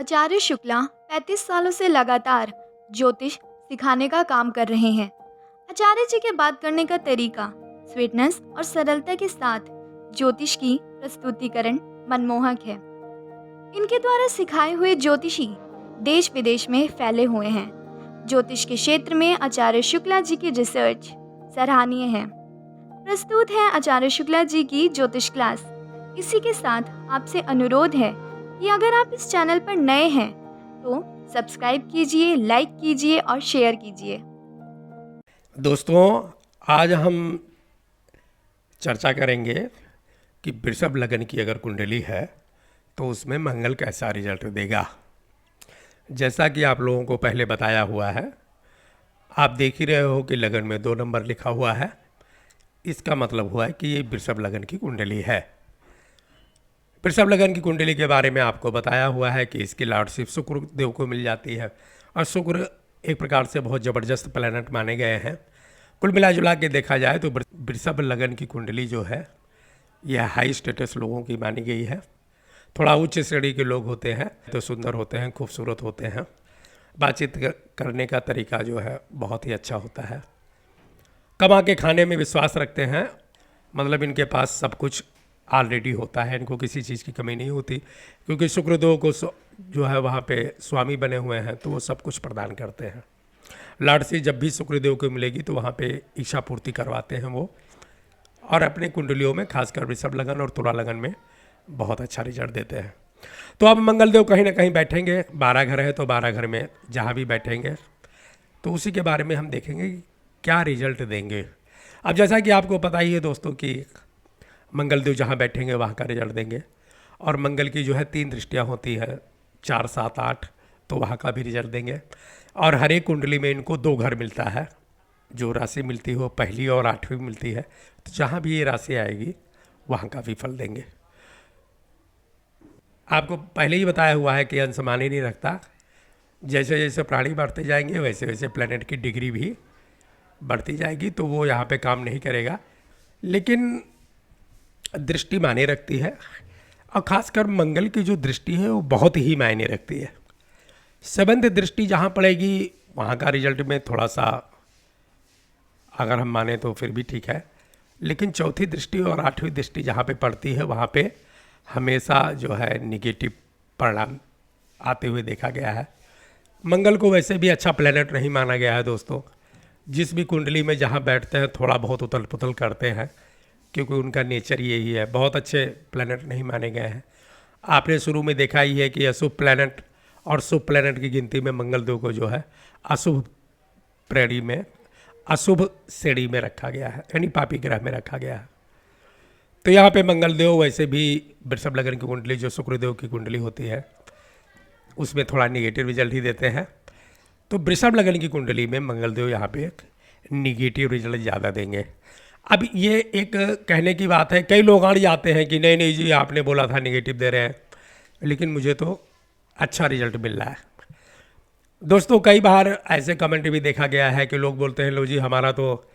आचार्य शुक्ला 35 सालों से लगातार ज्योतिष सिखाने का काम कर रहे हैं। आचार्य जी के बात करने का तरीका स्वीटनेस और सरलता के साथ ज्योतिष की प्रस्तुतिकरण मनमोहक है। इनके द्वारा सिखाए हुए ज्योतिषी देश विदेश में फैले हुए हैं। ज्योतिष के क्षेत्र में आचार्य शुक्ला जी की रिसर्च सराहनीय है। प्रस्तुत है आचार्य शुक्ला जी की ज्योतिष क्लास। इसी के साथ आपसे अनुरोध है कि अगर आप इस चैनल पर नए हैं तो सब्सक्राइब कीजिए, लाइक कीजिए और शेयर कीजिए। दोस्तों, आज हम चर्चा करेंगे कि वृषभ लग्न की अगर कुंडली है तो उसमें मंगल कैसा रिजल्ट देगा। जैसा कि आप लोगों को पहले बताया हुआ है, आप देख ही रहे हो कि लगन में 2 नंबर लिखा हुआ है। इसका मतलब हुआ है कि ये वृषभ लगन की कुंडली है। वृषभ लगन की कुंडली के बारे में आपको बताया हुआ है कि इसकी लॉर्डशिप शुक्र देव को मिल जाती है और शुक्र एक प्रकार से बहुत ज़बरदस्त प्लैनेट माने गए हैं। कुल मिला जुला के देखा जाए तो वृषभ लगन की कुंडली जो है यह हाई स्टेटस लोगों की मानी गई है। थोड़ा उच्च श्रेणी के लोग होते हैं तो सुंदर होते हैं, खूबसूरत होते हैं, बातचीत करने का तरीका जो है बहुत ही अच्छा होता है, कमा के खाने में विश्वास रखते हैं। मतलब इनके पास सब कुछ ऑलरेडी होता है, इनको किसी चीज़ की कमी नहीं होती, क्योंकि शुक्रदेव को जो है वहाँ पे स्वामी बने हुए हैं तो वो सब कुछ प्रदान करते हैं। लाडसी जब भी शुक्रदेव को मिलेगी तो वहाँ पे इच्छा पूर्ति करवाते हैं वो, और अपने कुंडलियों में खासकर वृषभ लगन और तुला लगन में बहुत अच्छा रिजल्ट देते हैं। तो अब मंगलदेव कहीं ना कहीं बैठेंगे, 12 घर है तो 12 घर में जहाँ भी बैठेंगे तो उसी के बारे में हम देखेंगे कि क्या रिजल्ट देंगे। अब जैसा कि आपको पता ही है दोस्तों कि मंगलदेव जहाँ बैठेंगे वहाँ का रिजल्ट देंगे, और मंगल की जो है 3 दृष्टियाँ होती है, 4, 7, 8, तो वहाँ का भी रिजल्ट देंगे। और हर एक कुंडली में इनको 2 घर मिलता है, जो राशि मिलती हो पहली और 8वीं मिलती है, तो जहाँ भी ये राशि आएगी वहाँ का भी फल देंगे। आपको पहले ही बताया हुआ है कि अंश माने नहीं रखता। जैसे जैसे प्राणी बढ़ते जाएंगे वैसे वैसे प्लैनेट की डिग्री भी बढ़ती जाएगी, तो वो यहाँ पे काम नहीं करेगा, लेकिन दृष्टि मायने रखती है। और ख़ासकर मंगल की जो दृष्टि है वो बहुत ही मायने रखती है। 7th दृष्टि जहाँ पड़ेगी वहाँ का रिजल्ट में थोड़ा सा अगर हम माने तो फिर भी ठीक है, लेकिन 4थी दृष्टि और 8वीं दृष्टि जहाँ पे पड़ती है वहाँ पे हमेशा जो है निगेटिव परिणाम आते हुए देखा गया है। मंगल को वैसे भी अच्छा प्लैनेट नहीं माना गया है दोस्तों। जिस भी कुंडली में जहाँ बैठते हैं थोड़ा बहुत उथल पुथल करते हैं, क्योंकि उनका नेचर यही है। बहुत अच्छे प्लैनेट नहीं माने गए हैं। आपने शुरू में देखा ही है कि अशुभ प्लैनेट और शुभ प्लैनेट की गिनती में मंगलदेव को जो है अशुभ श्रेणी में, अशुभ श्रेणी में रखा गया है, यानी पापी ग्रह में रखा गया है। तो यहाँ पे मंगलदेव वैसे भी वृषभ लगन की कुंडली जो शुक्रदेव की कुंडली होती है उसमें थोड़ा निगेटिव रिजल्ट ही देते हैं। तो वृषभ लगन की कुंडली में मंगलदेव यहाँ पे एक निगेटिव रिजल्ट ज़्यादा देंगे। अब ये एक कहने की बात है, कई लोग अड़ जाते हैं कि नहीं नहीं जी आपने बोला था निगेटिव दे रहे हैं, लेकिन मुझे तो अच्छा रिजल्ट मिल रहा है। दोस्तों, कई बार ऐसे कमेंट भी देखा गया है कि लोग बोलते हैं लो जी हमारा तो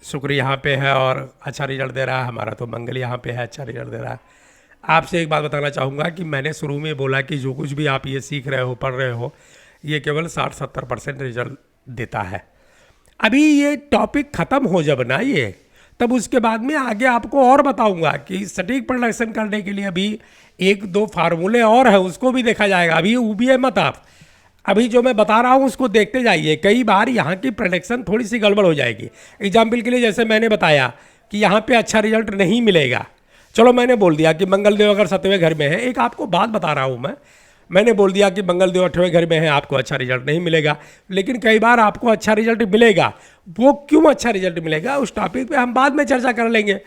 शुक्र यहाँ पे है और अच्छा रिजल्ट दे रहा है, हमारा तो मंगल यहाँ पे है अच्छा रिजल्ट दे रहा है। आपसे एक बात बताना चाहूँगा कि मैंने शुरू में बोला कि जो कुछ भी आप ये सीख रहे हो, पढ़ रहे हो, ये केवल 60-70% रिजल्ट देता है। अभी ये टॉपिक ख़त्म हो जब ना ये, तब उसके बाद में आगे आपको और बताऊंगा कि सटीक प्रोडक्शन करने के लिए अभी 1-2 फार्मूले और हैं, उसको भी देखा जाएगा। अभी उबिए मत आप, अभी जो मैं बता रहा हूँ उसको देखते जाइए। कई बार यहाँ की प्रोडक्शन थोड़ी सी गड़बड़ हो जाएगी। एग्जाम्पल के लिए जैसे मैंने बताया कि यहाँ पे अच्छा रिजल्ट नहीं मिलेगा, चलो मैंने बोल दिया कि मंगलदेव अगर 7वें घर में है, एक आपको बात बता रहा हूँ मैंने बोल दिया कि मंगलदेव 8वें घर में है, आपको अच्छा रिजल्ट नहीं मिलेगा। लेकिन कई बार आपको अच्छा रिजल्ट मिलेगा। वो क्यों अच्छा रिजल्ट मिलेगा उस टॉपिक पे हम बाद में चर्चा कर लेंगे।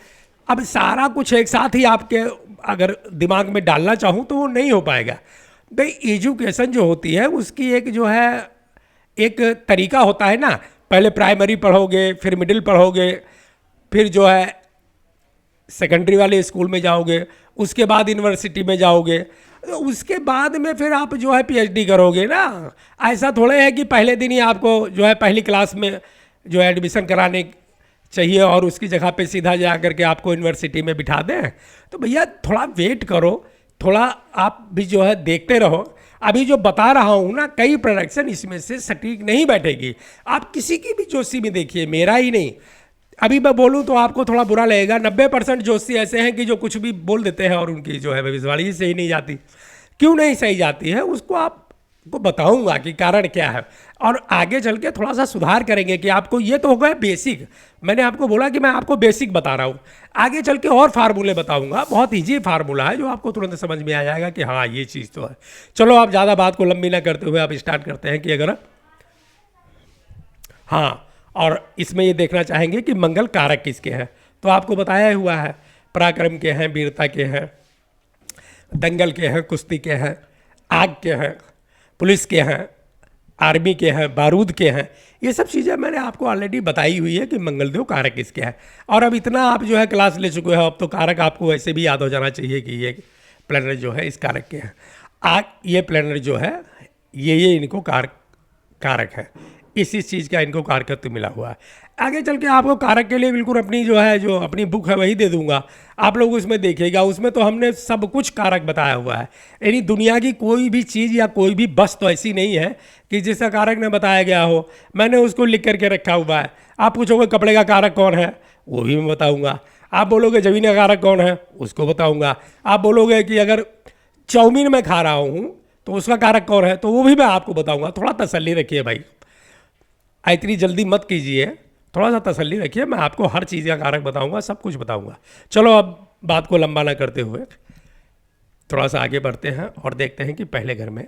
अब सारा कुछ एक साथ ही आपके अगर दिमाग में डालना चाहूँ तो वो नहीं हो पाएगा। भाई एजुकेशन जो होती है उसकी एक जो है एक तरीका होता है ना, पहले प्राइमरी पढ़ोगे, फिर मिडिल पढ़ोगे, फिर जो है सेकेंडरी वाले स्कूल में जाओगे, उसके बाद यूनिवर्सिटी में जाओगे, तो उसके बाद में फिर आप जो है पीएचडी करोगे ना। ऐसा थोड़े है कि पहले दिन ही आपको जो है पहली क्लास में जो है एडमिशन कराने चाहिए और उसकी जगह पे सीधा जा करके आपको यूनिवर्सिटी में बिठा दें। तो भैया थोड़ा वेट करो, थोड़ा आप भी जो है देखते रहो। अभी जो बता रहा हूँ ना, कई प्रोडक्शन इसमें से सटीक नहीं बैठेगी। आप किसी की भी जोशी में देखिए, मेरा ही नहीं, अभी मैं बोलूँ तो आपको थोड़ा बुरा लगेगा, 90% जोशी ऐसे हैं कि जो कुछ भी बोल देते हैं और उनकी जो है भविष्यवाणी सही नहीं जाती। क्यों नहीं सही जाती है उसको आपको बताऊंगा कि कारण क्या है, और आगे चल के थोड़ा सा सुधार करेंगे कि आपको, ये तो हो गया बेसिक, मैंने आपको बोला कि मैं आपको बेसिक बता रहा हूँ, आगे चल के और फार्मूले बताऊंगा। बहुत ईजी फार्मूला है जो आपको तुरंत समझ में आ जाएगा कि हाँ ये चीज़ तो है। चलो आप ज़्यादा बात को लंबी ना करते हुए आप स्टार्ट करते हैं कि अगर, हाँ, और इसमें ये देखना चाहेंगे कि मंगल कारक किसके हैं। तो आपको बताया हुआ है, पराक्रम के हैं, वीरता के हैं, दंगल के हैं, कुश्ती के हैं, आग के हैं, पुलिस के हैं, आर्मी के हैं, बारूद के हैं। ये सब चीज़ें मैंने आपको ऑलरेडी बताई हुई है कि मंगलदेव कारक किसके हैं। और अब इतना आप जो है क्लास ले चुके हो, अब तो कारक आपको वैसे भी याद हो जाना चाहिए कि ये प्लैनेट जो है इस कारक के हैं। आग, ये प्लैनेट जो है ये इनको कारक है, इस चीज़ का इनको कारकत्व मिला हुआ है। आगे चल के आपको कारक के लिए बिल्कुल अपनी जो है, जो अपनी बुक है वही दे दूंगा, आप लोग उसमें देखिएगा। उसमें तो हमने सब कुछ कारक बताया हुआ है, यानी दुनिया की कोई भी चीज़ या कोई भी वस्तु तो ऐसी नहीं है कि जिसका कारक न बताया गया हो। मैंने उसको लिख करके रखा हुआ है। आप पूछोगे कपड़े का कारक कौन है, वो भी मैं बताऊँगा। आप बोलोगे ज़मीन का कारक कौन है, उसको बताऊँगा। आप बोलोगे कि अगर चाउमीन मैं खा रहा हूँ तो उसका कारक कौन है, तो वो भी मैं आपको बताऊँगा। थोड़ा तसल्ली रखिए भाई, इतनी जल्दी मत कीजिए, थोड़ा सा तसल्ली रखिए, मैं आपको हर चीज़ का कारक बताऊंगा, सब कुछ बताऊंगा। चलो अब बात को लंबा ना करते हुए थोड़ा सा आगे बढ़ते हैं और देखते हैं कि पहले घर में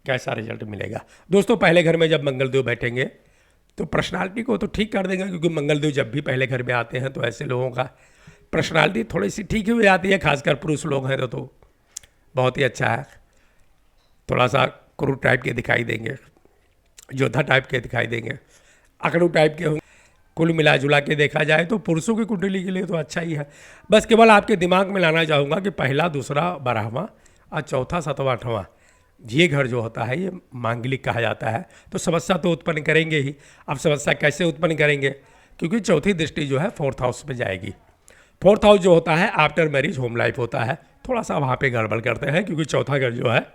कैसा रिजल्ट मिलेगा। दोस्तों, पहले घर में जब मंगलदेव बैठेंगे तो पर्सनालिटी को तो ठीक कर देंगे, क्योंकि मंगलदेव जब भी पहले घर में आते हैं तो ऐसे लोगों का पर्सनालिटी थोड़ी सी ठीक ही हो जाती है। खासकर पुरुष लोग हैं तो बहुत ही अच्छा है। थोड़ा सा क्रूर टाइप के दिखाई देंगे, योद्धा टाइप के दिखाई देंगे, अकड़ू टाइप के होंगे। कुल मिला जुला के देखा जाए तो पुरुषों की कुंडली के लिए तो अच्छा ही है। बस केवल आपके दिमाग में लाना चाहूँगा कि पहला, दूसरा, 12वां और चौथा, 7वां, 8वां ये घर जो होता है ये मांगलिक कहा जाता है। तो समस्या तो उत्पन्न करेंगे ही। अब समस्या कैसे उत्पन्न करेंगे, क्योंकि चौथी दृष्टि जो है 4th हाउस में जाएगी। 4th हाउस जो होता है आफ्टर मैरिज होम लाइफ होता है। थोड़ा सा वहाँ पे गड़बड़ करते हैं, क्योंकि चौथा घर जो है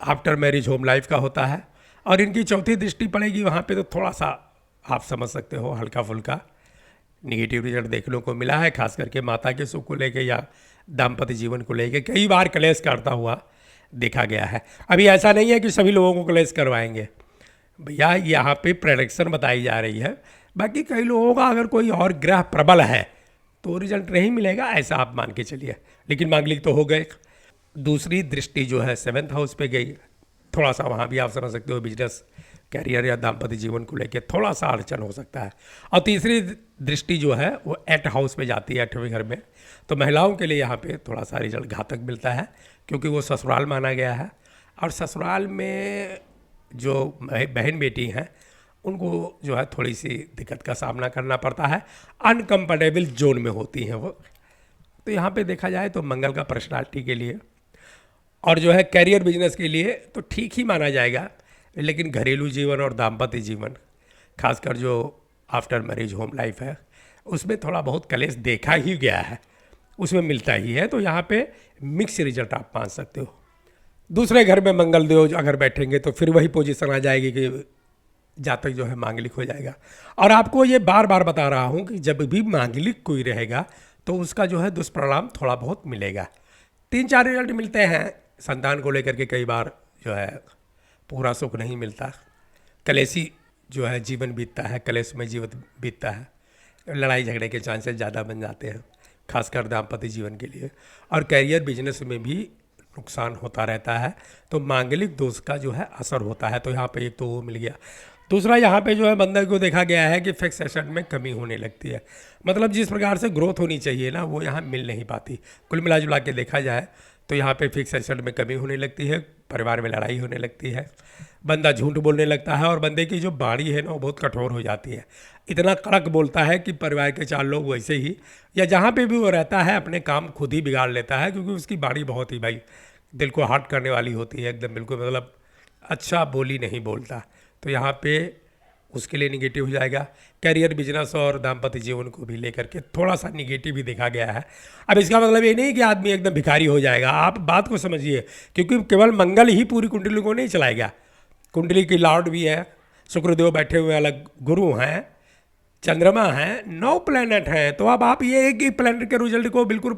आफ्टर मैरिज होम लाइफ का होता है, और इनकी चौथी दृष्टि पड़ेगी वहाँ पे। तो थोड़ा सा आप समझ सकते हो हल्का फुल्का निगेटिव रिजल्ट देखने को मिला है, खास करके माता के सुख को लेके या दाम्पत्य जीवन को लेके कई बार क्लेश करता हुआ देखा गया है। अभी ऐसा नहीं है कि सभी लोगों को क्लेश करवाएंगे भैया, यहाँ पे प्रेडिक्शन बताई जा रही है। बाकी कई लोगों का अगर कोई और ग्रह प्रबल है तो रिजल्ट नहीं मिलेगा, ऐसा आप मान के चलिए। लेकिन मांगलिक तो हो गए। दूसरी दृष्टि जो है 7th हाउस पे गई, थोड़ा सा वहाँ भी आप समझ सकते हो बिजनेस, कैरियर या दाम्पत्य जीवन को लेके थोड़ा सा अड़चन हो सकता है। और तीसरी दृष्टि जो है वो 8th हाउस में जाती है, 8वें घर में। तो महिलाओं के लिए यहाँ पे थोड़ा सा रिजल्ट घातक मिलता है, क्योंकि वो ससुराल माना गया है, और ससुराल में जो बहन बेटी हैं उनको जो है थोड़ी सी दिक्कत का सामना करना पड़ता है, अनकम्फर्टेबल जोन में होती हैं वो। तो यहाँ पे देखा जाए तो मंगल का पर्सनालिटी के लिए और जो है कैरियर बिजनेस के लिए तो ठीक ही माना जाएगा। लेकिन घरेलू जीवन और दाम्पत्य जीवन, खासकर जो आफ्टर मैरिज होम लाइफ है, उसमें थोड़ा बहुत कलेश देखा ही गया है, उसमें मिलता ही है। तो यहाँ पे मिक्स रिजल्ट आप मान सकते हो। दूसरे घर में मंगलदेव अगर बैठेंगे तो फिर वही पोजीशन आ जाएगी कि जातक जो है मांगलिक हो जाएगा। और आपको ये बार बार बता रहा हूँ कि जब भी मांगलिक कोई रहेगा तो उसका जो है दुष्परिणाम थोड़ा बहुत मिलेगा। 3-4 रिजल्ट मिलते हैं संतान को लेकर के, कई बार जो है पूरा सुख नहीं मिलता, कलेशी जो है जीवन बीतता है, कलेश में जीवन बीतता है, लड़ाई झगड़े के चांसेस ज़्यादा बन जाते हैं, खासकर दाम्पत्य जीवन के लिए। और कैरियर बिजनेस में भी नुकसान होता रहता है। तो मांगलिक दोष का जो है असर होता है। तो यहाँ पे एक तो वो मिल गया। दूसरा, यहाँ पे जो है बंदर को देखा गया है कि फिक्स एसेट में कमी होने लगती है, मतलब जिस प्रकार से ग्रोथ होनी चाहिए ना वो यहाँ मिल नहीं पाती। कुल मिला जुला के देखा जाए तो यहाँ पे फिक्स एसेट में कमी होने लगती है, परिवार में लड़ाई होने लगती है, बंदा झूठ बोलने लगता है, और बंदे की जो बाणी है ना वो बहुत कठोर हो जाती है। इतना कड़क बोलता है कि परिवार के 4 लोग वैसे ही या जहाँ पे भी वो रहता है अपने काम खुद ही बिगाड़ लेता है, क्योंकि उसकी बाणी बहुत ही भाई दिल को हर्ट करने वाली होती है एकदम, बिल्कुल मतलब अच्छा बोली नहीं बोलता। तो यहाँ पे उसके लिए निगेटिव हो जाएगा। करियर, बिजनेस और दाम्पत्य जीवन को भी लेकर के थोड़ा सा निगेटिव ही देखा गया है। अब इसका मतलब ये नहीं कि आदमी एकदम भिखारी हो जाएगा, आप बात को समझिए, क्योंकि केवल मंगल ही पूरी कुंडली को नहीं चलाएगा। कुंडली की लॉर्ड भी है, शुक्रदेव बैठे हुए अलग गुरु हैं, चंद्रमा हैं, 9 प्लैनेट हैं। तो अब आप ये एक ही प्लैनेट के रिजल्ट को बिल्कुल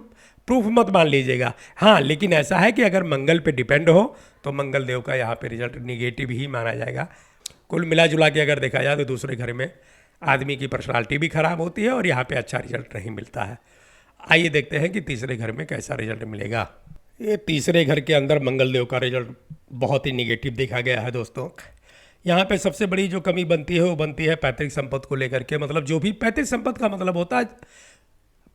प्रूफ मत मान लीजिएगा। हाँ, लेकिन ऐसा है कि अगर मंगल पे डिपेंड हो तो मंगल देव का यहाँ पे रिजल्ट निगेटिव ही माना जाएगा। कुल मिला जुला के अगर देखा जाए तो दूसरे घर में आदमी की पर्सनालिटी भी खराब होती है और यहाँ पे अच्छा रिजल्ट नहीं मिलता है। आइए देखते हैं कि तीसरे घर में कैसा रिजल्ट मिलेगा। ये तीसरे घर के अंदर मंगल देव का रिजल्ट बहुत ही निगेटिव देखा गया है दोस्तों। यहाँ पे सबसे बड़ी जो कमी बनती है वो बनती है पैतृक संपत्ति को लेकर के। मतलब जो भी पैतृक संपत्ति का मतलब होता है,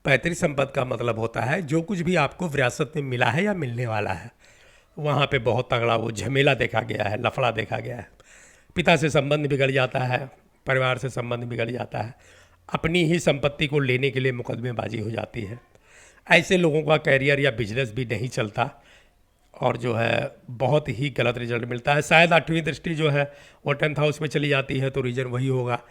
पैतृक संपत्ति का मतलब होता है जो कुछ भी आपको विरासत में मिला है या मिलने वाला है, वहाँ पे बहुत तगड़ा वो झमेला देखा गया है, लफड़ा देखा गया है। पिता से संबंध बिगड़ जाता है, परिवार से संबंध बिगड़ जाता है, अपनी ही संपत्ति को लेने के लिए मुकदमेबाजी हो जाती है। ऐसे लोगों का कैरियर या बिजनेस भी नहीं चलता और जो है बहुत ही गलत रिजल्ट मिलता है। शायद 8वीं दृष्टि जो है वो 10th हाउस में चली जाती है, तो रीज़न वही होगा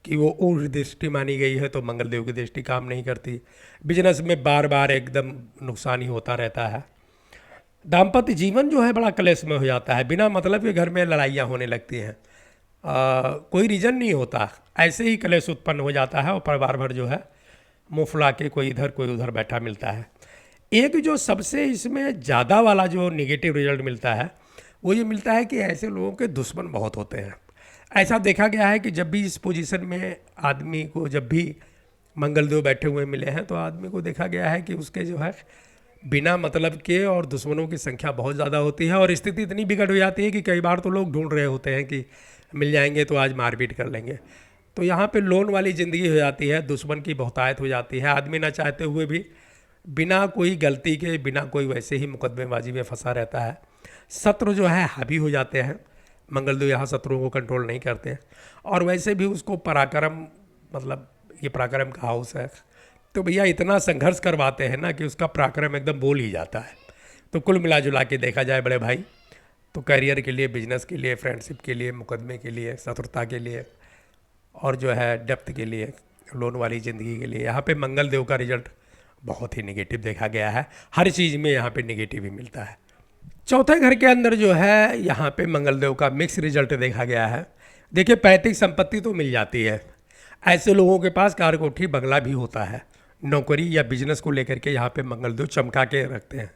कि वो उर दृष्टि मानी गई है, तो मंगल देव की दृष्टि काम नहीं करती। बिजनेस में बार बार एकदम नुकसान ही होता रहता है। दाम्पत्य जीवन जो है बड़ा क्लेश में हो जाता है, बिना मतलब के घर में लड़ाइयाँ होने लगती हैं, कोई रीज़न नहीं होता, ऐसे ही क्लेश उत्पन्न हो जाता है और परिवार भर जो है मुँह फुला के कोई इधर कोई उधर बैठा मिलता है। एक जो सबसे इसमें ज़्यादा वाला जो निगेटिव रिजल्ट मिलता है वो ये मिलता है कि ऐसे लोगों के दुश्मन बहुत होते हैं। ऐसा देखा गया है कि जब भी इस पोजीशन में आदमी को, जब भी मंगल देव बैठे हुए मिले हैं, तो आदमी को देखा गया है कि उसके जो है बिना मतलब के और दुश्मनों की संख्या बहुत ज़्यादा होती है और स्थिति इतनी बिगड़ हो जाती है कि कई बार तो लोग ढूंढ रहे होते हैं कि मिल जाएंगे तो आज मारपीट कर लेंगे। तो यहाँ पे लोन वाली ज़िंदगी हो जाती है, दुश्मन की बहुतायत हो जाती है। आदमी ना चाहते हुए भी बिना कोई गलती के, बिना कोई वैसे ही मुकदमेबाजी में फंसा रहता है। शत्रु जो है हावी हो जाते हैं, मंगल देव यहाँ शत्रुओं को कंट्रोल नहीं करते हैं और वैसे भी उसको पराक्रम, मतलब ये पराक्रम का हाउस है, तो भैया इतना संघर्ष करवाते हैं ना कि उसका पराक्रम एकदम बोल ही जाता है। तो कुल मिला जुला के देखा जाए बड़े भाई, तो करियर के लिए, बिजनेस के लिए, फ्रेंडशिप के लिए, मुकदमे के लिए, शत्रुता के लिए और जो है डेप्थ के लिए, लोन वाली ज़िंदगी के लिए, यहाँ पे मंगल देव का रिजल्ट बहुत ही नेगेटिव देखा गया है। हर चीज़ में यहाँ पे नेगेटिव ही मिलता है। चौथे घर के अंदर जो है यहाँ पे मंगल देव का मिक्स रिजल्ट देखा गया है। देखिए, पैतृक संपत्ति तो मिल जाती है, ऐसे लोगों के पास कार कोठी बंगला भी होता है। नौकरी या बिजनेस को लेकर के यहाँ पे मंगल देव चमका के रखते हैं,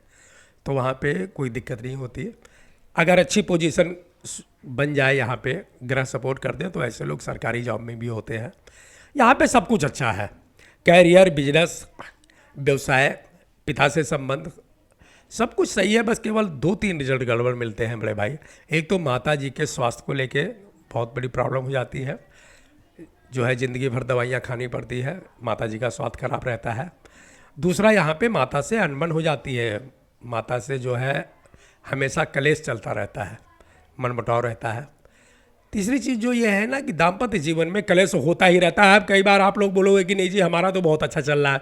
तो वहाँ पे कोई दिक्कत नहीं होती है। अगर अच्छी पोजीशन बन जाए, यहाँ पे ग्रह सपोर्ट कर दे, तो ऐसे लोग सरकारी जॉब में भी होते हैं। यहाँ पे सब कुछ अच्छा है, कैरियर, बिजनेस, व्यवसाय, पिता से संबंध, सब कुछ सही है। बस केवल 2-3 रिजल्ट गड़बड़ मिलते हैं बड़े भाई। एक तो माता जी के स्वास्थ्य को लेके बहुत बड़ी प्रॉब्लम हो जाती है, जो है ज़िंदगी भर दवाइयाँ खानी पड़ती है, माता जी का स्वास्थ्य खराब रहता है। दूसरा, यहाँ पे माता से अनबन हो जाती है, माता से जो है हमेशा कलेश चलता रहता है, मनमुटाव रहता है। तीसरी चीज़ जो ये है ना कि दाम्पत्य जीवन में कलेश होता ही रहता है। अब कई बार आप लोग बोलोगे कि नहीं जी हमारा तो बहुत अच्छा चल रहा है।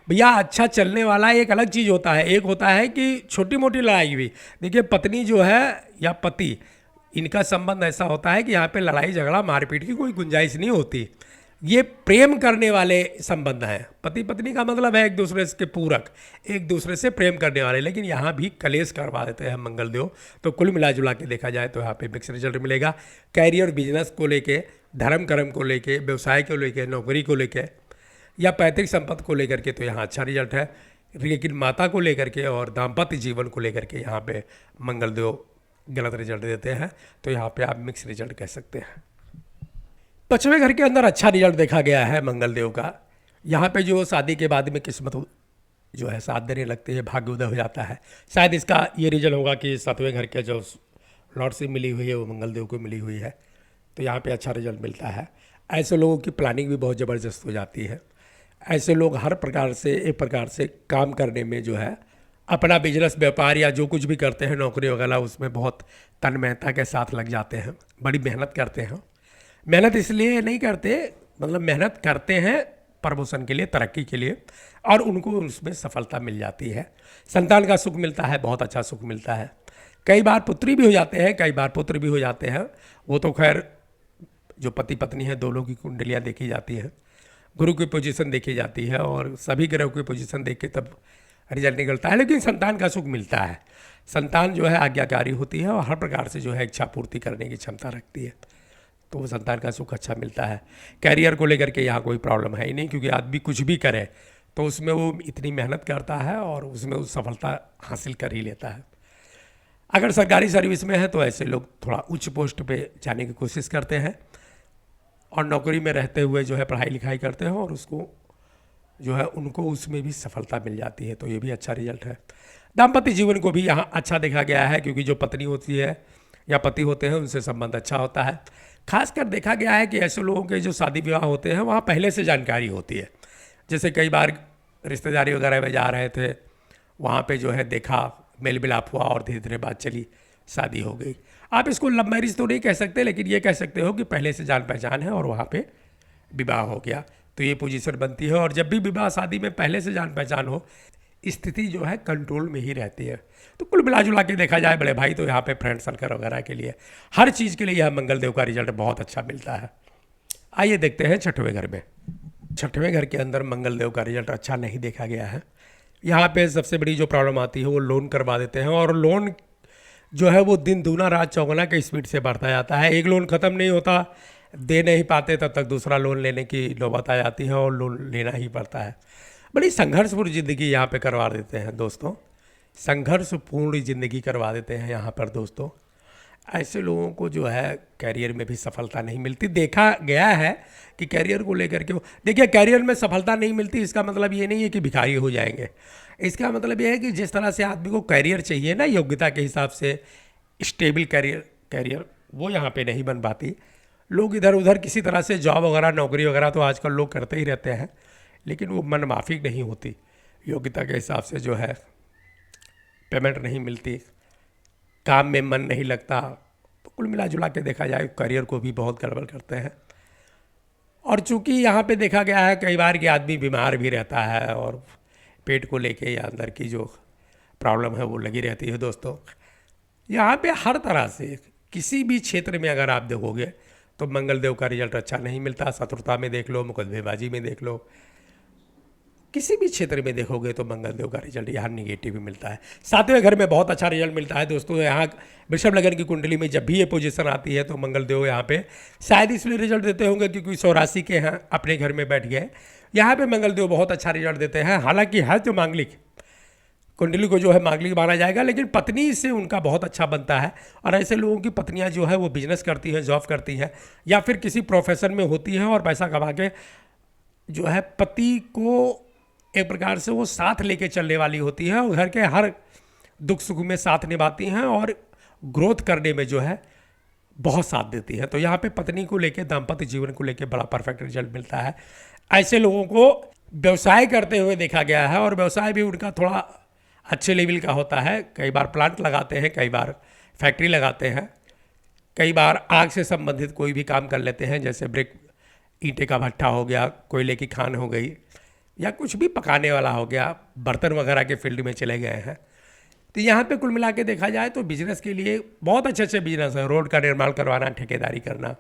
भैया, अच्छा चलने वाला एक अलग चीज़ होता है, एक होता है कि छोटी मोटी लड़ाई भी। देखिए, पत्नी जो है या पति, इनका संबंध ऐसा होता है कि यहाँ पे लड़ाई झगड़ा मारपीट की कोई गुंजाइश नहीं होती। ये प्रेम करने वाले संबंध हैं। पति पत्नी का मतलब है एक दूसरे के पूरक, एक दूसरे से प्रेम करने वाले, लेकिन यहाँ भी कलेश करवा देते हैं मंगल देव। तो कुल मिला जुला के देखा जाए तो यहाँ पे मिक्स रिजल्ट मिलेगा। कैरियर, बिजनेस को लेके, धर्म कर्म को लेके, व्यवसाय को लेके, नौकरी को लेके या पैतृक संपत्ति को लेकर के तो यहाँ अच्छा रिजल्ट है। लेकिन माता को लेकर के और दाम्पत्य जीवन को लेकर के यहाँ पे मंगल देव गलत रिजल्ट देते हैं, तो यहाँ पे आप मिक्स रिजल्ट कह सकते हैं। 5वें घर के अंदर अच्छा रिजल्ट देखा गया है मंगल देव का। यहाँ पे जो शादी के बाद में किस्मत जो है साथ देने लगती है, भाग्योदय हो जाता है। शायद इसका ये रीजन होगा कि 7वें घर के जो लॉर्डशिप मिली हुई है वो मंगल देव को मिली हुई है, तो यहाँ पे अच्छा रिजल्ट मिलता है। ऐसे लोगों की प्लानिंग भी बहुत ज़बरदस्त हो जाती है। ऐसे लोग हर प्रकार से, एक प्रकार से काम करने में जो है, अपना बिजनेस, व्यापार या जो कुछ भी करते हैं, नौकरी वगैरह, उसमें बहुत तन्मयता के साथ लग जाते हैं, बड़ी मेहनत करते हैं। मेहनत इसलिए नहीं करते, मतलब मेहनत करते हैं प्रमोशन के लिए, तरक्की के लिए, और उनको उसमें सफलता मिल जाती है। संतान का सुख मिलता है, बहुत अच्छा सुख मिलता है। कई बार पुत्री भी हो जाते हैं, कई बार पुत्र भी हो जाते हैं। वो तो खैर जो पति पत्नी है दोनों की कुंडलियाँ देखी जाती हैं, गुरु की पोजीशन देखी जाती है और सभी ग्रहों की पोजीशन देख के तब रिजल्ट निकलता है। लेकिन संतान का सुख मिलता है। संतान जो है आज्ञाकारी होती है और हर प्रकार से जो है इच्छा पूर्ति करने की क्षमता रखती है, तो वो संतान का सुख अच्छा मिलता है। कैरियर को लेकर के यहाँ कोई प्रॉब्लम है ही नहीं, क्योंकि आदमी कुछ भी करे तो उसमें वो इतनी मेहनत करता है और उसमें वो सफलता हासिल कर ही लेता है। अगर सरकारी सर्विस में है तो ऐसे लोग थोड़ा उच्च पोस्ट पे जाने की कोशिश करते हैं और नौकरी में रहते हुए जो है पढ़ाई लिखाई करते हैं और उसको जो है उनको उसमें भी सफलता मिल जाती है, तो ये भी अच्छा रिजल्ट है। दाम्पत्य जीवन को भी यहाँ अच्छा देखा गया है, क्योंकि जो पत्नी होती है या पति होते हैं उनसे संबंध अच्छा होता है। खासकर देखा गया है कि ऐसे लोगों के जो शादी विवाह होते हैं वहाँ पहले से जानकारी होती है। जैसे कई बार रिश्तेदारी वगैरह में जा रहे थे, वहाँ पे जो है देखा, मेल मिलाप हुआ और धीरे धीरे बात चली, शादी हो गई। आप इसको लव मैरिज तो नहीं कह सकते, लेकिन ये कह सकते हो कि पहले से जान पहचान है और वहाँ पे विवाह हो गया, तो ये पोजीशन बनती है। और जब भी विवाह शादी में पहले से जान पहचान हो, स्थिति जो है कंट्रोल में ही रहती है। तो कुल मिला जुला के देखा जाए बड़े भाई, तो यहाँ पे फ्रेंड सर्कल वगैरह के लिए, हर चीज़ के लिए यह मंगलदेव का रिजल्ट बहुत अच्छा मिलता है। आइए देखते हैं छठवें घर में। छठवें घर के अंदर मंगलदेव का रिजल्ट अच्छा नहीं देखा गया है। यहाँ पे सबसे बड़ी जो प्रॉब्लम आती है वो लोन करवा देते हैं, और लोन जो है वो दिन दूना रात चौगुना के स्पीड से बढ़ता जाता है। एक लोन ख़त्म नहीं होता, दे नहीं पाते, तब तक दूसरा लोन लेने की नौबत आ जाती है और लोन लेना ही पड़ता है। बड़ी संघर्षपूर्ण ज़िंदगी यहाँ पे करवा देते हैं दोस्तों, संघर्षपूर्ण ज़िंदगी करवा देते हैं यहाँ पर दोस्तों। ऐसे लोगों को जो है कैरियर में भी सफलता नहीं मिलती। देखा गया है कि कैरियर को लेकर के, देखिए कैरियर में सफलता नहीं मिलती इसका मतलब ये नहीं है कि भिखारी हो जाएंगे। इसका मतलब ये है कि जिस तरह से आदमी को कैरियर चाहिए ना, योग्यता के हिसाब से स्टेबल कैरियर वो यहाँ पे नहीं बन पाती। लोग इधर उधर किसी तरह से जॉब वगैरह, नौकरी वगैरह तो आजकल लोग करते ही रहते हैं, लेकिन वो मन माफिक नहीं होती। योग्यता के हिसाब से जो है पेमेंट नहीं मिलती, काम में मन नहीं लगता। तो कुल मिला जुला के देखा जाए करियर को भी बहुत गड़बड़ करते हैं। और चूंकि यहाँ पे देखा गया है कई बार कि आदमी बीमार भी रहता है और पेट को लेके या अंदर की जो प्रॉब्लम है वो लगी रहती है दोस्तों। यहाँ पे हर तरह से किसी भी क्षेत्र में अगर आप देखोगे तो मंगलदेव का रिजल्ट अच्छा नहीं मिलता। शत्रुता में देख लो, मुकदमेबाजी में देख लो, किसी भी क्षेत्र में देखोगे तो मंगलदेव का रिजल्ट यहाँ निगेटिव ही मिलता है। सातवें घर में बहुत अच्छा रिजल्ट मिलता है दोस्तों। यहाँ वृषभ लग्न की कुंडली में जब भी ये पोजीशन आती है तो मंगलदेव यहाँ पे शायद इसलिए रिजल्ट देते होंगे क्योंकि 100 राशि के हैं, अपने घर में बैठ गए। यहाँ पे मंगलदेव बहुत अच्छा रिजल्ट देते हैं। हालांकि है तो मांगलिक, कुंडली को जो है मांगलिक माना जाएगा, लेकिन पत्नी से उनका बहुत अच्छा बनता है। और ऐसे लोगों की पत्नियाँ जो है वो बिजनेस करती हैं, जॉब करती हैं, या फिर किसी प्रोफेशन में होती हैं और पैसा कमा के जो है पति को एक प्रकार से वो साथ लेके चलने वाली होती है और घर के हर दुख सुख में साथ निभाती हैं और ग्रोथ करने में जो है बहुत साथ देती है। तो यहाँ पे पत्नी को लेके, दाम्पत्य जीवन को लेके बड़ा परफेक्ट रिजल्ट मिलता है। ऐसे लोगों को व्यवसाय करते हुए देखा गया है और व्यवसाय भी उनका थोड़ा अच्छे लेवल का होता है। कई बार प्लांट लगाते हैं, कई बार फैक्ट्री लगाते हैं, कई बार आग से संबंधित कोई भी काम कर लेते हैं, जैसे ब्रिक, ईंटे का भट्ठा हो गया, कोयले की खान हो गई, या कुछ भी पकाने वाला हो गया, बर्तन वगैरह के फील्ड में चले गए हैं। तो यहाँ पे कुल मिला के देखा जाए तो बिजनेस के लिए बहुत अच्छे अच्छे बिजनेस है। रोड का निर्माण करवाना, ठेकेदारी करना,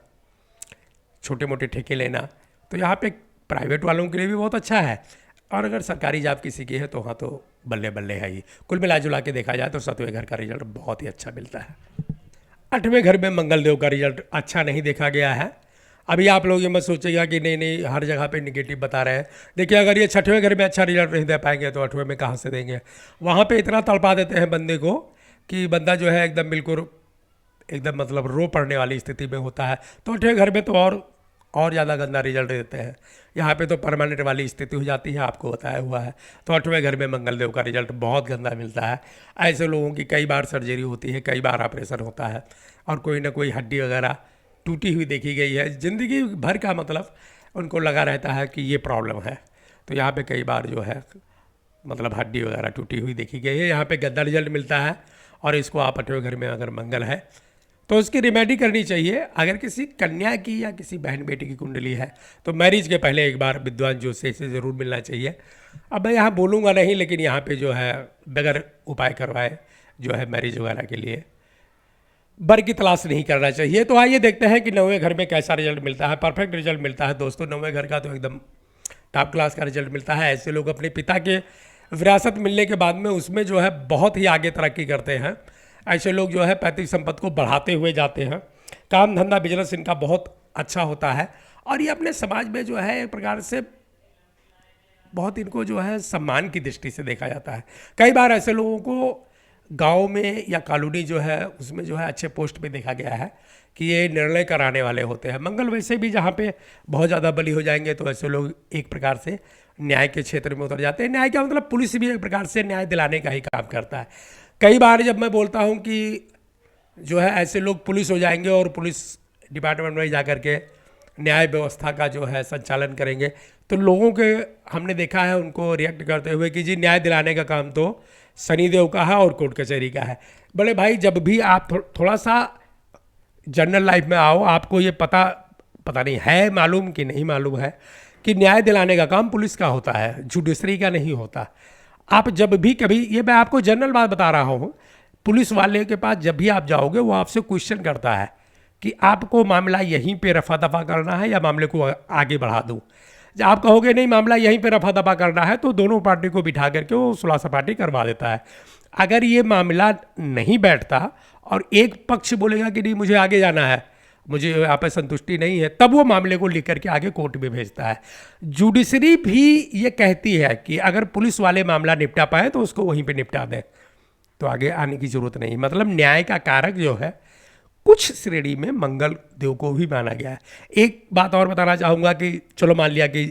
छोटे मोटे ठेके लेना, तो यहाँ पे प्राइवेट वालों के लिए भी बहुत अच्छा है। और अगर सरकारी जॉब किसी की है तो हाँ, तो बल्ले बल्ले है ही। कुल मिला जुला के देखा जाए तो सातवें घर का रिजल्ट बहुत ही अच्छा मिलता है। आठवें घर में मंगलदेव का रिजल्ट अच्छा नहीं देखा गया है। अभी आप लोग ये मत सोचिएगा कि नहीं नहीं हर जगह पे निगेटिव बता रहे हैं। देखिए अगर ये छठवें घर में अच्छा रिजल्ट नहीं दे पाएंगे तो आठवें में कहाँ से देंगे। वहाँ पे इतना तड़पा देते हैं बंदे को कि बंदा जो है एकदम बिल्कुल एकदम मतलब रो पड़ने वाली स्थिति में होता है। तो आठवें घर में तो और ज़्यादा गंदा रिजल्ट देते हैं। यहाँ पे तो परमानेंट वाली स्थिति हो जाती है, आपको बताया हुआ है। तो आठवें घर में मंगलदेव का रिजल्ट बहुत गंदा मिलता है। ऐसे लोगों की कई बार सर्जरी होती है, कई बार ऑपरेशन होता है और कोई ना कोई हड्डी वगैरह टूटी हुई देखी गई है। ज़िंदगी भर का मतलब उनको लगा रहता है कि ये प्रॉब्लम है। तो यहाँ पे कई बार जो है मतलब हड्डी वगैरह टूटी हुई देखी गई है। यहाँ पे गंदा रिजल्ट मिलता है और इसको आप आठवें घर में अगर मंगल है तो उसकी रिमेडी करनी चाहिए। अगर किसी कन्या की या किसी बहन बेटी की कुंडली है तो मैरिज के पहले एक बार विद्वान ज्योतिषी से ज़रूर मिलना चाहिए। अब मैं यहाँ बोलूँगा नहीं, लेकिन यहाँ पे जो है बगैर उपाय करवाए जो है मैरिज वगैरह के लिए बर की तलाश नहीं करना चाहिए। तो आइए देखते हैं कि 9वें घर में कैसा रिजल्ट मिलता है। परफेक्ट रिजल्ट मिलता है दोस्तों 9वें घर का, तो एकदम टॉप क्लास का रिजल्ट मिलता है। ऐसे लोग अपने पिता के विरासत मिलने के बाद में उसमें जो है बहुत ही आगे तरक्की करते हैं। ऐसे लोग जो है पैतृक संपत्ति को बढ़ाते हुए जाते हैं। काम धंधा बिजनेस इनका बहुत अच्छा होता है और ये अपने समाज में जो है एक प्रकार से बहुत इनको जो है सम्मान की दृष्टि से देखा जाता है। कई बार ऐसे लोगों को गांव में या कॉलोनी जो है उसमें जो है अच्छे पोस्ट पे देखा गया है कि ये निर्णय कराने वाले होते हैं। मंगल वैसे भी जहाँ पे बहुत ज़्यादा बली हो जाएंगे तो ऐसे लोग एक प्रकार से न्याय के क्षेत्र में उतर जाते हैं। न्याय का मतलब पुलिस भी एक प्रकार से न्याय दिलाने का ही काम करता है। कई बार जब मैं बोलता हूँ कि जो है ऐसे लोग पुलिस हो जाएंगे और पुलिस डिपार्टमेंट में जा कर के न्याय व्यवस्था का जो है संचालन करेंगे, तो लोगों के हमने देखा है उनको रिएक्ट करते हुए कि जी न्याय दिलाने का काम तो शनिदेव का है और कोर्ट कचहरी का है। बड़े भाई, जब भी आप थोड़ा सा जनरल लाइफ में आओ, आपको ये पता नहीं है, मालूम कि नहीं मालूम है कि न्याय दिलाने का काम पुलिस का होता है, जुडिशरी का नहीं होता। आप जब भी कभी, ये मैं आपको जनरल बात बता रहा हूँ, पुलिस वाले के पास जब भी आप जाओगे वो आपसे क्वेश्चन करता है कि आपको मामला यहीं पे रफा दफा करना है या मामले को आगे बढ़ा दूँ। जब आप कहोगे नहीं मामला यहीं पे रफा दफा करना है, तो दोनों पार्टी को बिठा करके वो सुलह सपाटी करवा देता है। अगर ये मामला नहीं बैठता और एक पक्ष बोलेगा कि नहीं मुझे आगे जाना है, मुझे यहाँ पे संतुष्टि नहीं है, तब वो मामले को लिख करके आगे कोर्ट में भेजता है। जुडिशरी भी ये कहती है कि अगर पुलिस वाले मामला निपटा पाए तो उसको वहीं पे निपटा दें, तो आगे आने की जरूरत नहीं। मतलब न्याय का कारक जो है कुछ श्रेणी में मंगल देव को भी माना गया है। एक बात और बताना चाहूँगा कि चलो मान लिया कि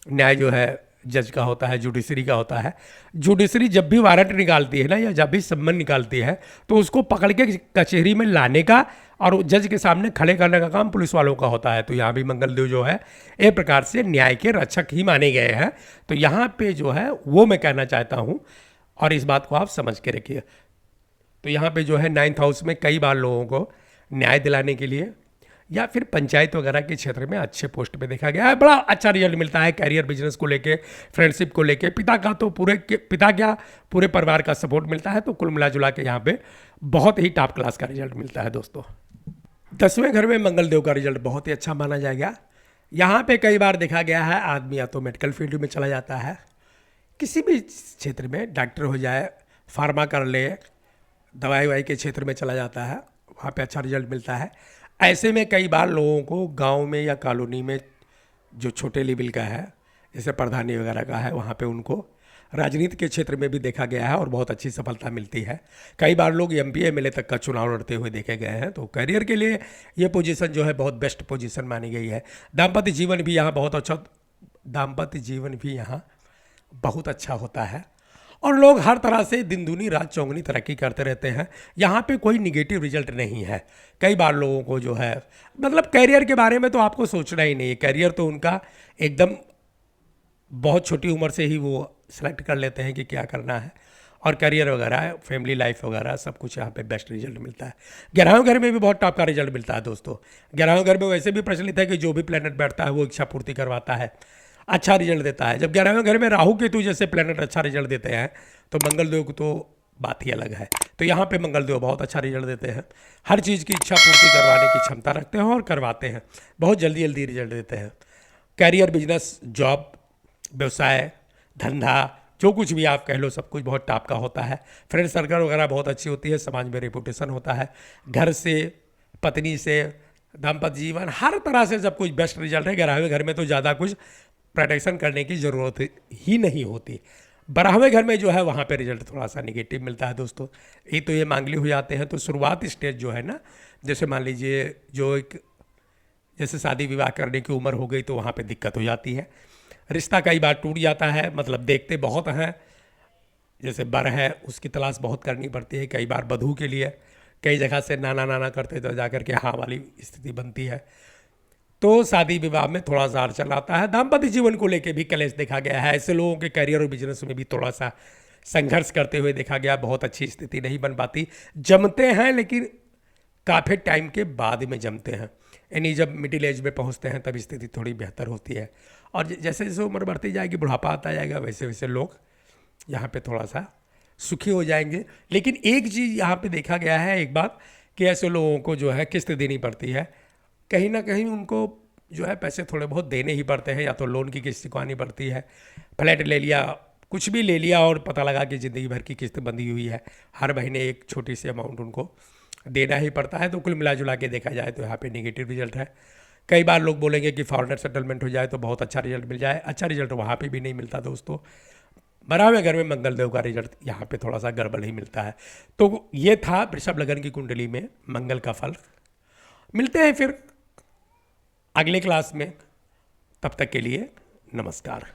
न्याय जो है जज का होता है, जुडिशरी का होता है। जुडिशरी जब भी वारंट निकालती है ना, या जब भी सम्मन निकालती है, तो उसको पकड़ के कचहरी में लाने का और जज के सामने खड़े करने का काम पुलिस वालों का होता है। तो यहाँ भी मंगलदेव जो है एक प्रकार से न्याय के रक्षक ही माने गए हैं। तो यहाँ पे जो है वो मैं कहना चाहता हूँ और इस बात को आप समझ के रखिए। तो यहाँ पे जो है 9th हाउस में कई बार लोगों को न्याय दिलाने के लिए या फिर पंचायत वगैरह के क्षेत्र में अच्छे पोस्ट पे देखा गया है। बड़ा अच्छा रिजल्ट मिलता है कैरियर बिजनेस को लेके, फ्रेंडशिप को लेके। पिता का तो पूरे परिवार का सपोर्ट मिलता है। तो कुल मिला जुला के यहाँ पे बहुत ही टॉप क्लास का रिजल्ट मिलता है दोस्तों। 10वें घर में मंगलदेव का रिजल्ट बहुत ही अच्छा माना जाएगा। यहाँ पे कई बार देखा गया है आदमी या तो मेडिकल फील्ड में चला जाता है, किसी भी क्षेत्र में डॉक्टर हो जाए, फार्मा कर ले, दवाई वाई के क्षेत्र में चला जाता है, वहाँ पे अच्छा रिजल्ट मिलता है। ऐसे में कई बार लोगों को गांव में या कॉलोनी में जो छोटे लेवल का है, जैसे प्रधानी वगैरह का है, वहाँ पे उनको राजनीति के क्षेत्र में भी देखा गया है और बहुत अच्छी सफलता मिलती है। कई बार लोग MP MLA तक का चुनाव लड़ते हुए देखे गए हैं। तो करियर के लिए ये पोजीशन जो है बहुत बेस्ट पोजीशन मानी गई है। दाम्पत्य जीवन भी यहाँ बहुत अच्छा होता है और लोग हर तरह से दिन दूनी रात चौगुनी तरक्की करते रहते हैं। यहाँ पे कोई निगेटिव रिजल्ट नहीं है। कई बार लोगों को जो है मतलब कैरियर के बारे में तो आपको सोचना ही नहीं है। कैरियर तो उनका एकदम बहुत छोटी उम्र से ही वो सिलेक्ट कर लेते हैं कि क्या करना है, और करियर वगैरह, फैमिली लाइफ वगैरह सब कुछ यहाँ पे बेस्ट रिजल्ट मिलता है। 11वें घर में भी बहुत टॉप का रिजल्ट मिलता है दोस्तों। 11वें घर में वैसे भी प्रचलित है कि जो भी प्लैनेट बैठता है वो इच्छा पूर्ति करवाता है, अच्छा रिजल्ट देता है। जब 11वें घर में राहु केतु जैसे प्लैनेट अच्छा रिजल्ट देते हैं तो मंगलदेव को तो बात ही अलग है। तो यहाँ पे मंगलदेव बहुत अच्छा रिजल्ट देते हैं, हर चीज़ की इच्छा पूर्ति करवाने की क्षमता रखते हैं और करवाते हैं, बहुत जल्दी जल्दी रिजल्ट देते हैं। कैरियर, बिजनेस, जॉब, व्यवसाय, धंधा, जो कुछ भी आप कह लो सब कुछ बहुत टॉप का होता है। फ्रेंड सर्कल वगैरह बहुत अच्छी होती है, समाज में रेपुटेशन होता है, घर से, पत्नी से, दाम्पत्य जीवन, हर तरह से सब कुछ बेस्ट रिजल्ट है। 11वें घर में तो ज़्यादा कुछ प्रोटेक्शन करने की ज़रूरत ही नहीं होती। 12वें घर में जो है वहाँ पे रिजल्ट थोड़ा सा निगेटिव मिलता है दोस्तों। ये तो ये मांगली हो जाते हैं। तो शुरुआत स्टेज जो है ना, जैसे मान लीजिए जैसे शादी विवाह करने की उम्र हो गई तो वहाँ पे दिक्कत हो जाती है। रिश्ता कई बार टूट जाता है, मतलब देखते बहुत हैं, जैसे बर है उसकी तलाश बहुत करनी पड़ती है। कई बार बधू के लिए कई जगह से नाना करते तो जा कर के हाँ वाली स्थिति बनती है। तो शादी विवाह में थोड़ा सा अड़चन आता है। दाम्पत्य जीवन को लेके भी कलेश देखा गया है। ऐसे लोगों के करियर और बिजनेस में भी थोड़ा सा संघर्ष करते हुए देखा गया। बहुत अच्छी स्थिति नहीं बन पाती। जमते हैं लेकिन काफ़ी टाइम के बाद में जमते हैं, यानी जब मिडिल एज में पहुंचते हैं तब स्थिति थोड़ी बेहतर होती है। और जैसे जैसे उम्र बढ़ती जाएगी, बुढ़ापा आता जाएगा, वैसे वैसे लोग यहाँ पे थोड़ा सा सुखी हो जाएंगे। लेकिन एक चीज़ यहाँ पे देखा गया है, एक बात कि ऐसे लोगों को जो है किस्त देनी पड़ती है। कहीं ना कहीं उनको जो है पैसे थोड़े बहुत देने ही पड़ते हैं, या तो लोन की किस्त चुकानी पड़ती है, फ्लैट ले लिया, कुछ भी ले लिया और पता लगा कि ज़िंदगी भर की किस्त बंधी हुई है, हर महीने एक छोटी सी अमाउंट उनको देना ही पड़ता है। तो कुल मिला जुला के देखा जाए तो यहाँ पे नेगेटिव रिजल्ट है। कई बार लोग बोलेंगे कि फॉरेनर सेटलमेंट हो जाए तो बहुत अच्छा रिजल्ट मिल जाए। अच्छा रिजल्ट वहाँ पे भी नहीं मिलता दोस्तों। बराबर घर में मंगल देव का रिजल्ट यहाँ पे थोड़ा सा गड़बड़ ही मिलता है। तो ये था वृषभ लगन की कुंडली में मंगल का फल। मिलते हैं फिर अगले क्लास में, तब तक के लिए नमस्कार।